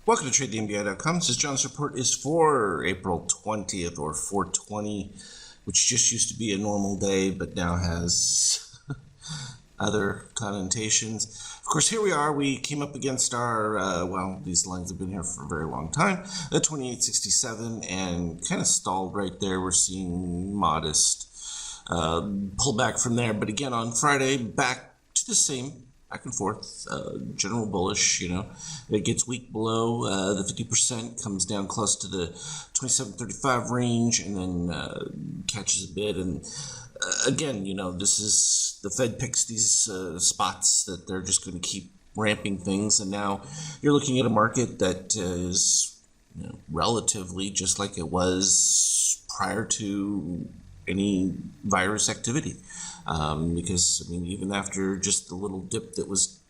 Welcome to TradeTheMBI.com. This is John's report is for April 20th or 420, which just used to be a normal day, but now has other connotations. Of course, here we are. We came up against our, these lines have been here for a very long time, the 2867, and kind of stalled right there. We're seeing modest pullback from there. But again, on Friday, back to the same. Back and forth, general bullish, it gets weak below the 50%, comes down close to the 27.35 range, and then catches a bit. And again, this is the Fed picks these spots that they're just going to keep ramping things. And now you're looking at a market that is relatively just like it was prior to any virus activity. Because even after just the little dip that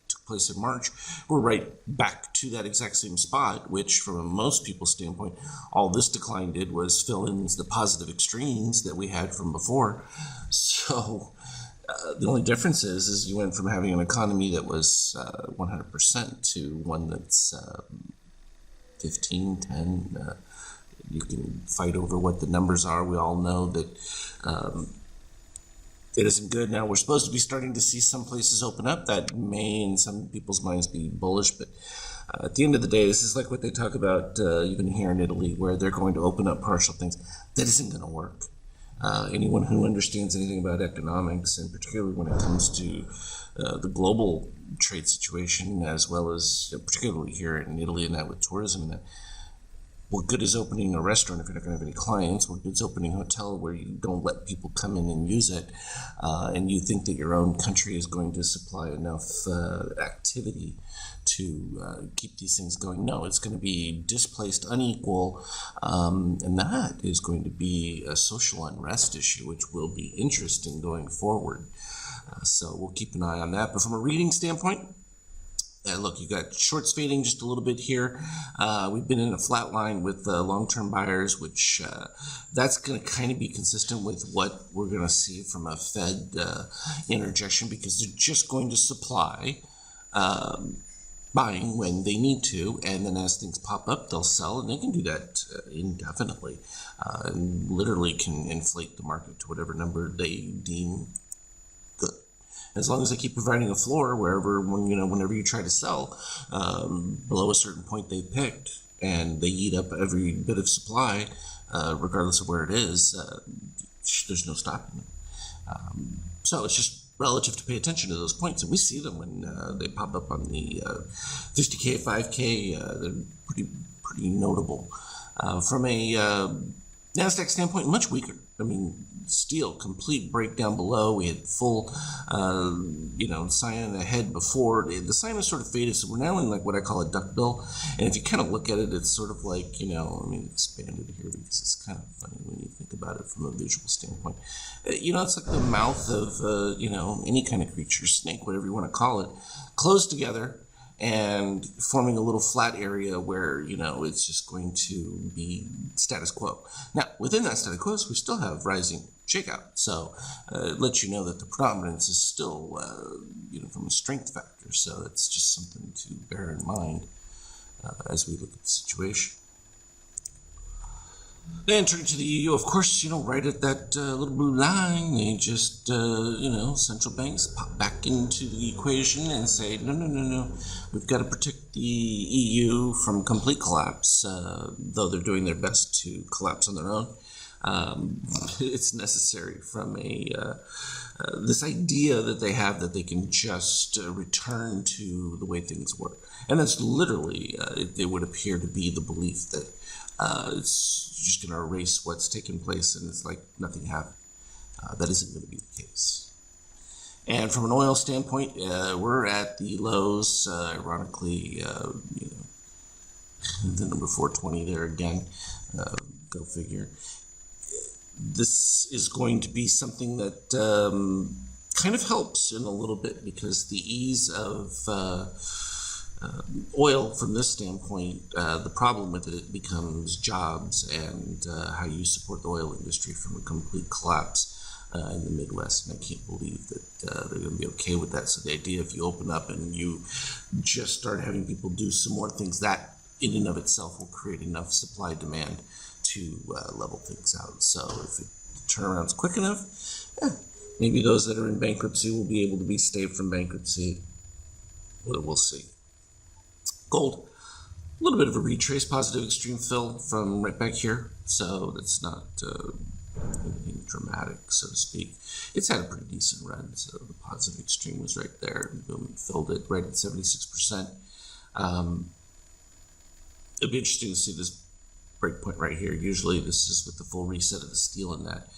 took place in March, we're right back to that exact same spot, which from most people's standpoint, all this decline did was fill in the positive extremes that we had from before. So the only difference is you went from having an economy that was 100% to one that's 15, 10. You can fight over what the numbers are. We all know that it isn't good. Now we're supposed to be starting to see some places open up. That may in some people's minds be bullish, but at the end of the day, this is like what they talk about even here in Italy, where they're going to open up partial things. That isn't going to work. Anyone who understands anything about economics, and particularly when it comes to the global trade situation, as well as particularly here in Italy and that with tourism and that, what good is opening a restaurant if you're not going to have any clients? What good is opening a hotel where you don't let people come in and use it, and you think that your own country is going to supply enough activity to keep these things going? No, it's going to be displaced, unequal, and that is going to be a social unrest issue, which will be interesting going forward. So we'll keep an eye on that. But from a reading standpoint, look, you got shorts fading just a little bit here. We've been in a flat line with long-term buyers, which that's going to kind of be consistent with what we're going to see from a Fed interjection, because they're just going to supply buying when they need to, and then as things pop up, they'll sell, and they can do that indefinitely, and literally can inflate the market to whatever number they deem good. As long as they keep providing a floor whenever you try to sell below a certain point they picked, and they eat up every bit of supply, regardless of where it is, there's no stopping them. So it's just relative to pay attention to those points, and we see them when they pop up on the 50K, 5K. They're pretty notable. From a NASDAQ standpoint, much weaker. Steel, complete breakdown below. We had full, cyan ahead before. The cyan is sort of faded, so we're now in like what I call a duckbill. And if you kind of look at it, it's sort of like, expanded here because it's kind of funny when you think about it from a visual standpoint. It's like the mouth of, any kind of creature, snake, whatever you want to call it, closed together and forming a little flat area where, it's just going to be status quo. Now, within that status quo, we still have rising shakeout. So it lets you know that the predominance is still, from a strength factor. So it's just something to bear in mind as we look at the situation. Then turning to the EU, of course, right at that little blue line, they just, central banks pop back into the equation and say, no, we've got to protect the EU from complete collapse, though they're doing their best to collapse on their own. It's necessary from this idea that they have that they can just return to the way things were. And that's literally, it would appear to be the belief that it's just going to erase what's taken place, and it's like nothing happened. That isn't going to be the case. And from an oil standpoint, we're at the lows. Ironically, the number 420 there again. Go figure. This is going to be something that kind of helps in a little bit, because the ease of oil from this standpoint, the problem with it becomes jobs and how you support the oil industry from a complete collapse in the Midwest. And I can't believe that they're going to be okay with that. So the idea, if you open up and you just start having people do some more things, that in and of itself will create enough supply demand to level things out. So if the turnaround's quick enough, maybe those that are in bankruptcy will be able to be saved from bankruptcy. We'll see. Gold, a little bit of a retrace, positive extreme fill from right back here. So that's not anything dramatic, so to speak. It's had a pretty decent run. So the positive extreme was right there, and boom, it filled it right at 76%. It'd be interesting to see this breakpoint right here. Usually this is with the full reset of the steel in that,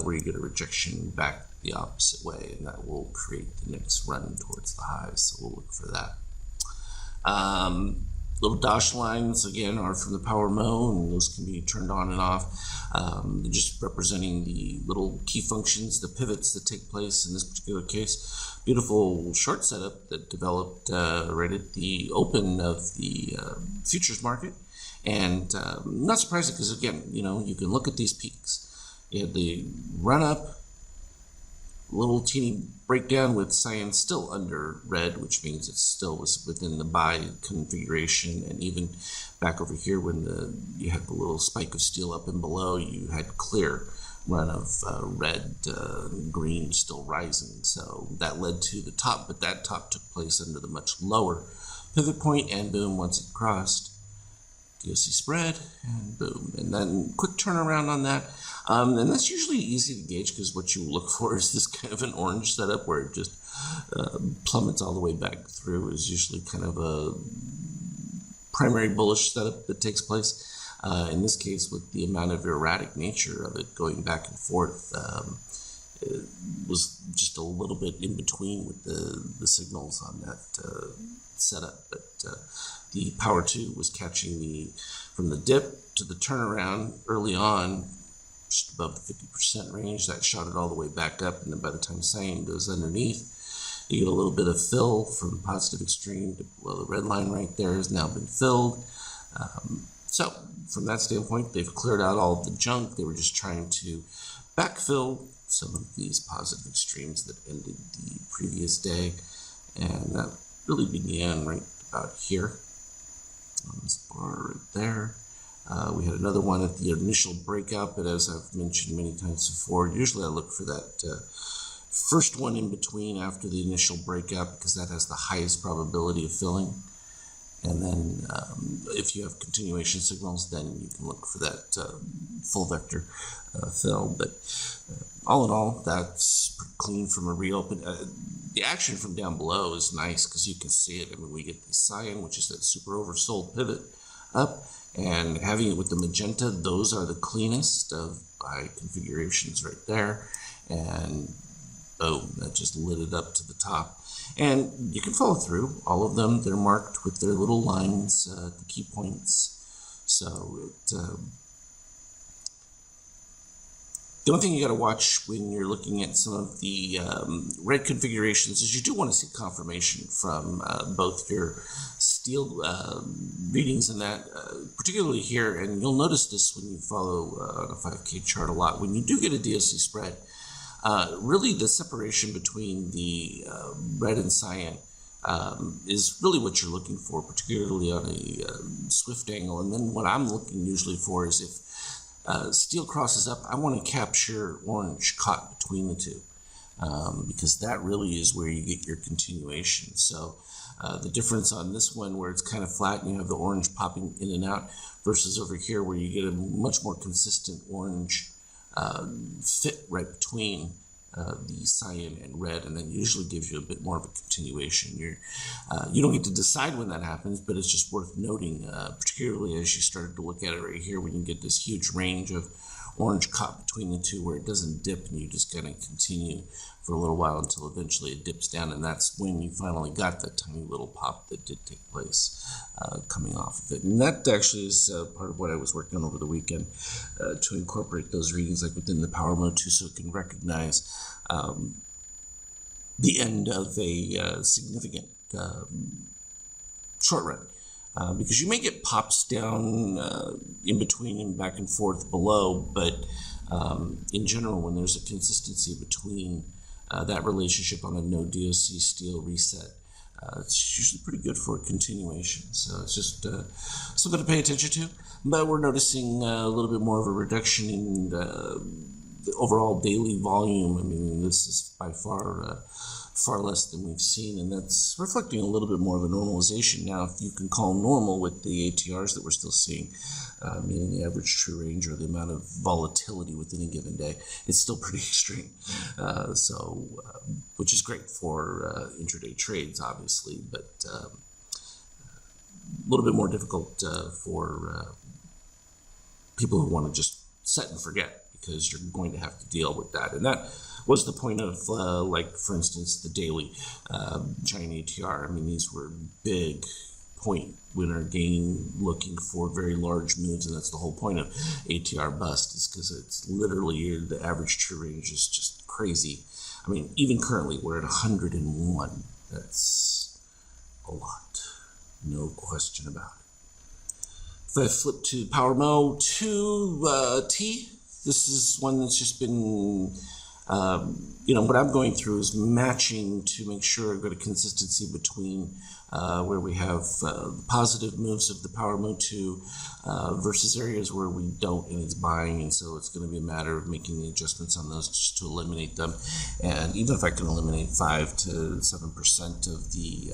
where you get a rejection back the opposite way, and that will create the next run towards the highs. So we'll look for that. Little dash lines, again, are from the Power Mo, and those can be turned on and off. Just representing the little key functions, the pivots that take place in this particular case. Beautiful short setup that developed right at the open of the futures market. And not surprising because, again, you can look at these peaks. You had the run up, little teeny breakdown with cyan still under red, which means it still was within the buy configuration. And even back over here when you had the little spike of steel up and below, you had clear run of red, green still rising. So that led to the top, but that top took place under the much lower pivot point, and boom, once it crossed, DOC spread, and boom. And then quick turnaround on that. And that's usually easy to gauge because what you look for is this kind of an orange setup where it just plummets all the way back through. Is usually kind of a primary bullish setup that takes place. In this case, with the amount of erratic nature of it going back and forth, it was just a little bit in between with the signals on that setup. But the Power 2 was catching from the dip to the turnaround early on, just above the 50% range. That shot it all the way back up, and then by the time cyan goes underneath, you get a little bit of fill from positive extreme to, well, the red line right there has now been filled. So from that standpoint, they've cleared out all of the junk. They were just trying to backfill some of these positive extremes that ended the previous day, and that really began right about here on this bar right there. We had another one at the initial breakout, but as I've mentioned many times before, usually I look for that first one in between after the initial breakout because that has the highest probability of filling. And then if you have continuation signals, then you can look for that full vector fill. But all in all, that's pretty clean from a reopen. The action from down below is nice because you can see it. I mean, we get the cyan, which is that super oversold pivot up, and having it with the magenta, those are the cleanest of buy configurations right there. And boom, that just lit it up to the top. And you can follow through all of them. They're marked with their little lines, the key points. So the only thing you got to watch when you're looking at some of the red configurations is you do want to see confirmation from both your steel readings and that, particularly here. And you'll notice this when you follow on a 5K chart a lot. When you do get a DOC spread, really the separation between the red and cyan is really what you're looking for, particularly on a swift angle. And then what I'm looking usually for is if steel crosses up, I want to capture orange caught between the two, because that really is where you get your continuation. So the difference on this one where it's kind of flat and you have the orange popping in and out versus over here where you get a much more consistent orange fit right between the cyan and red, and then usually gives you a bit more of a continuation. You don't get to decide when that happens, but it's just worth noting, particularly as you started to look at it right here, when you get this huge range of orange caught between the two where it doesn't dip and you just kind of continue for a little while until eventually it dips down, and that's when you finally got that tiny little pop that did take place coming off of it. And that actually is part of what I was working on over the weekend, to incorporate those readings like within the Power Mode too, so it can recognize the end of a significant short run. Because you may get pops down in between and back and forth below, but in general, when there's a consistency between that relationship on a no DOC steel reset, it's usually pretty good for a continuation. So it's just something to pay attention to. But we're noticing a little bit more of a reduction in the overall daily volume. I mean, this is by far less than we've seen, and that's reflecting a little bit more of a normalization. Now, if you can call normal with the ATRs that we're still seeing, meaning the average true range or the amount of volatility within a given day, it's still pretty extreme. Which is great for intraday trades, obviously, but a little bit more difficult for people who want to just set and forget, because you're going to have to deal with that. And that was the point of, like, for instance, the daily China ATR. I mean, these were big point winner gain, looking for very large moves, and that's the whole point of ATR bust, is because it's literally the average true range is just crazy. I mean, even currently we're at 101. That's a lot, no question about it. If I flip to PowerMo 2T, this is one that's just been, what I'm going through is matching to make sure I've got a consistency between where we have positive moves of the PowerMo 2 versus areas where we don't, and it's buying, and so it's going to be a matter of making the adjustments on those just to eliminate them. And even if I can eliminate 5 to 7% of the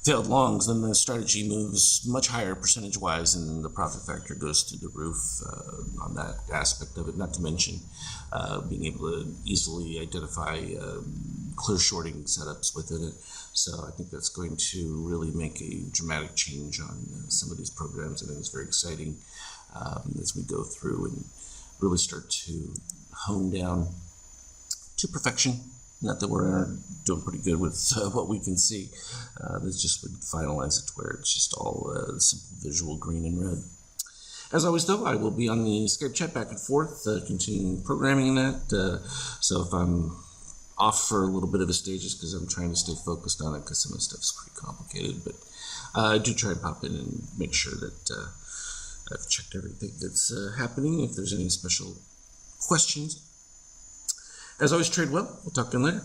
failed longs, then the strategy moves much higher percentage-wise, and the profit factor goes through the roof on that aspect of it, not to mention being able to easily identify clear shorting setups within it. So I think that's going to really make a dramatic change on some of these programs. I think it's very exciting as we go through and really start to hone down to perfection. Not that we're doing pretty good with what we can see. This just would finalize it to where it's just all simple visual green and red. As always, though, I will be on the Skype chat back and forth, continuing programming that. So if I'm off for a little bit of a stage, it's because I'm trying to stay focused on it, because some of the stuff is pretty complicated. But I do try and pop in and make sure that I've checked everything that's happening. If there's any special questions, as always, trade well. We'll talk to you later.